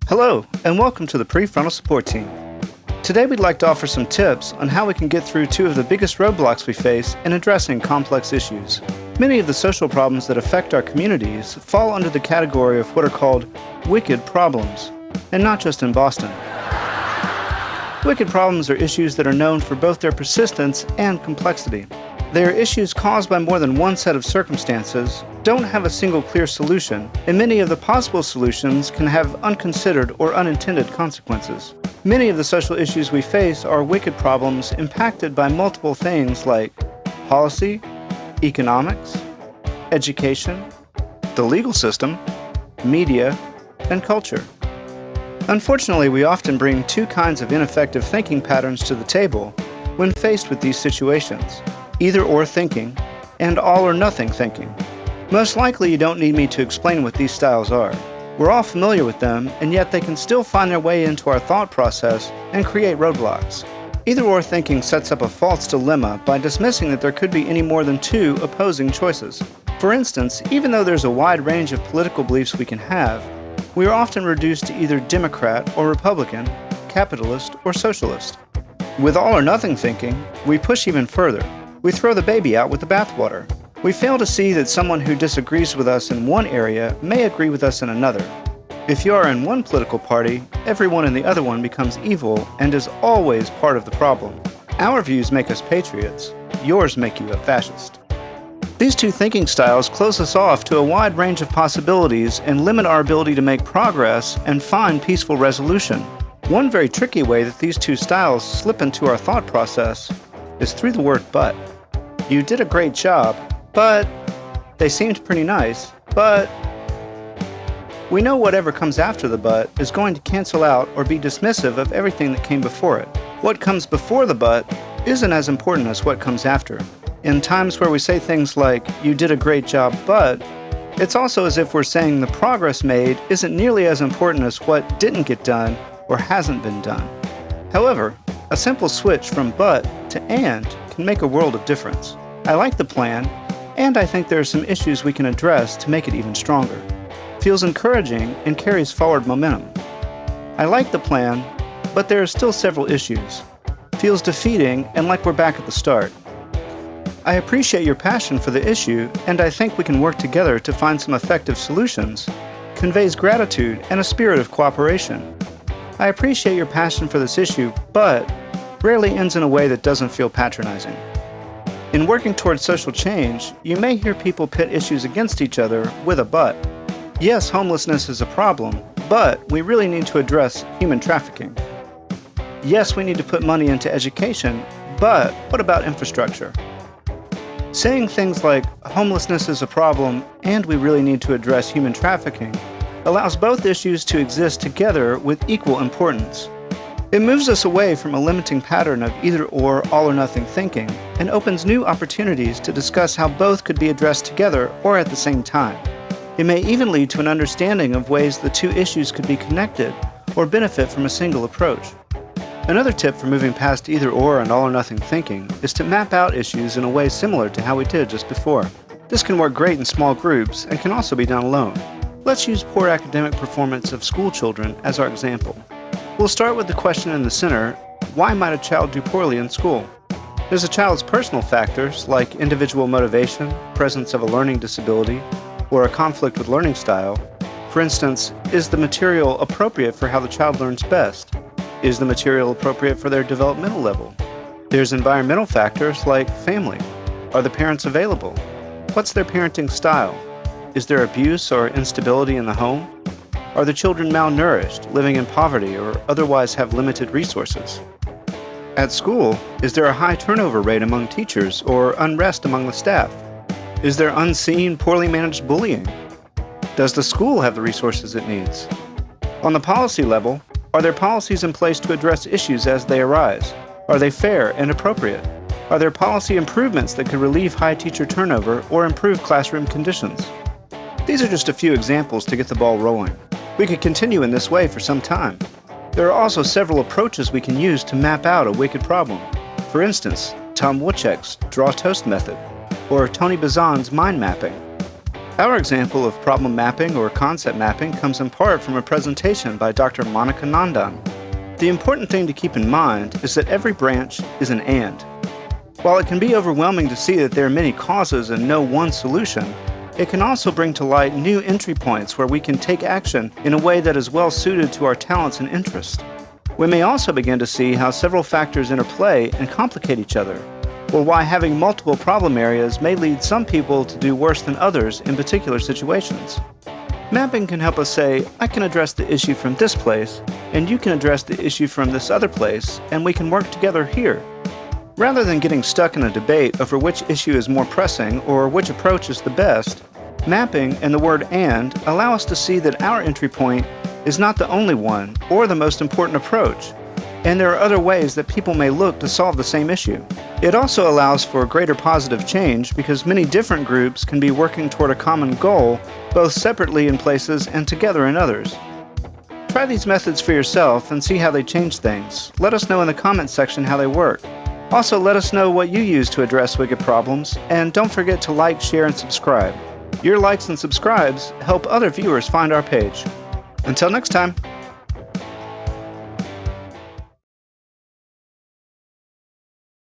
Hello, and welcome to the Prefrontal Support Team. Today we'd like to offer some tips on how we can get through two of the biggest roadblocks we face in addressing complex issues. Many of the social problems that affect our communities fall under the category of what are called wicked problems, and not just in Boston. Wicked problems are issues that are known for both their persistence and complexity. They are issues caused by more than one set of circumstances, don't have a single clear solution, and many of the possible solutions can have unconsidered or unintended consequences. Many of the social issues we face are wicked problems impacted by multiple things like policy, economics, education, the legal system, media, and culture. Unfortunately, we often bring two kinds of ineffective thinking patterns to the table when faced with these situations: either-or thinking and all-or-nothing thinking. Most likely you don't need me to explain what these styles are. We're all familiar with them, and yet they can still find their way into our thought process and create roadblocks. Either-or thinking sets up a false dilemma by dismissing that there could be any more than two opposing choices. For instance, even though there's a wide range of political beliefs we can have, we are often reduced to either Democrat or Republican, capitalist or socialist. With all-or-nothing thinking, we push even further. We throw the baby out with the bathwater. We fail to see that someone who disagrees with us in one area may agree with us in another. If you are in one political party, everyone in the other one becomes evil and is always part of the problem. Our views make us patriots. Yours make you a fascist. These two thinking styles close us off to a wide range of possibilities and limit our ability to make progress and find peaceful resolution. One very tricky way that these two styles slip into our thought process is through the word but. You did a great job, but they seemed pretty nice, but we know whatever comes after the but is going to cancel out or be dismissive of everything that came before it. What comes before the but isn't as important as what comes after. In times where we say things like, you did a great job, but, it's also as if we're saying the progress made isn't nearly as important as what didn't get done or hasn't been done. However, a simple switch from but to and can make a world of difference. I like the plan, and I think there are some issues we can address to make it even stronger. Feels encouraging and carries forward momentum. I like the plan, but there are still several issues. Feels defeating and like we're back at the start. I appreciate your passion for the issue, and I think we can work together to find some effective solutions. Conveys gratitude and a spirit of cooperation. I appreciate your passion for this issue, but rarely ends in a way that doesn't feel patronizing. In working towards social change, you may hear people pit issues against each other with a but. Yes, homelessness is a problem, but we really need to address human trafficking. Yes, we need to put money into education, but what about infrastructure? Saying things like homelessness is a problem and we really need to address human trafficking allows both issues to exist together with equal importance. It moves us away from a limiting pattern of either-or, all-or-nothing thinking and opens new opportunities to discuss how both could be addressed together or at the same time. It may even lead to an understanding of ways the two issues could be connected or benefit from a single approach. Another tip for moving past either-or and all-or-nothing thinking is to map out issues in a way similar to how we did just before. This can work great in small groups and can also be done alone. Let's use poor academic performance of school children as our example. We'll start with the question in the center: why might a child do poorly in school? There's a child's personal factors like individual motivation, presence of a learning disability, or a conflict with learning style. For instance, is the material appropriate for how the child learns best? Is the material appropriate for their developmental level? There's environmental factors like family. Are the parents available? What's their parenting style? Is there abuse or instability in the home? Are the children malnourished, living in poverty, or otherwise have limited resources? At school, is there a high turnover rate among teachers or unrest among the staff? Is there unseen, poorly managed bullying? Does the school have the resources it needs? On the policy level, are there policies in place to address issues as they arise? Are they fair and appropriate? Are there policy improvements that could relieve high teacher turnover or improve classroom conditions? These are just a few examples to get the ball rolling. We could continue in this way for some time. There are also several approaches we can use to map out a wicked problem. For instance, Tom Woodcheck's Draw Toast method, or Tony Bazan's mind mapping. Our example of problem mapping or concept mapping comes in part from a presentation by Dr. Monica Nandan. The important thing to keep in mind is that every branch is an and. While it can be overwhelming to see that there are many causes and no one solution, it can also bring to light new entry points where we can take action in a way that is well suited to our talents and interests. We may also begin to see how several factors interplay and complicate each other, or why having multiple problem areas may lead some people to do worse than others in particular situations. Mapping can help us say, I can address the issue from this place, and you can address the issue from this other place, and we can work together here. Rather than getting stuck in a debate over which issue is more pressing or which approach is the best, mapping and the word and allow us to see that our entry point is not the only one or the most important approach, and there are other ways that people may look to solve the same issue. It also allows for greater positive change because many different groups can be working toward a common goal, both separately in places and together in others. Try these methods for yourself and see how they change things. Let us know in the comments section how they work. Also, let us know what you use to address wicked problems, and don't forget to like, share, and subscribe. Your likes and subscribes help other viewers find our page. Until next time.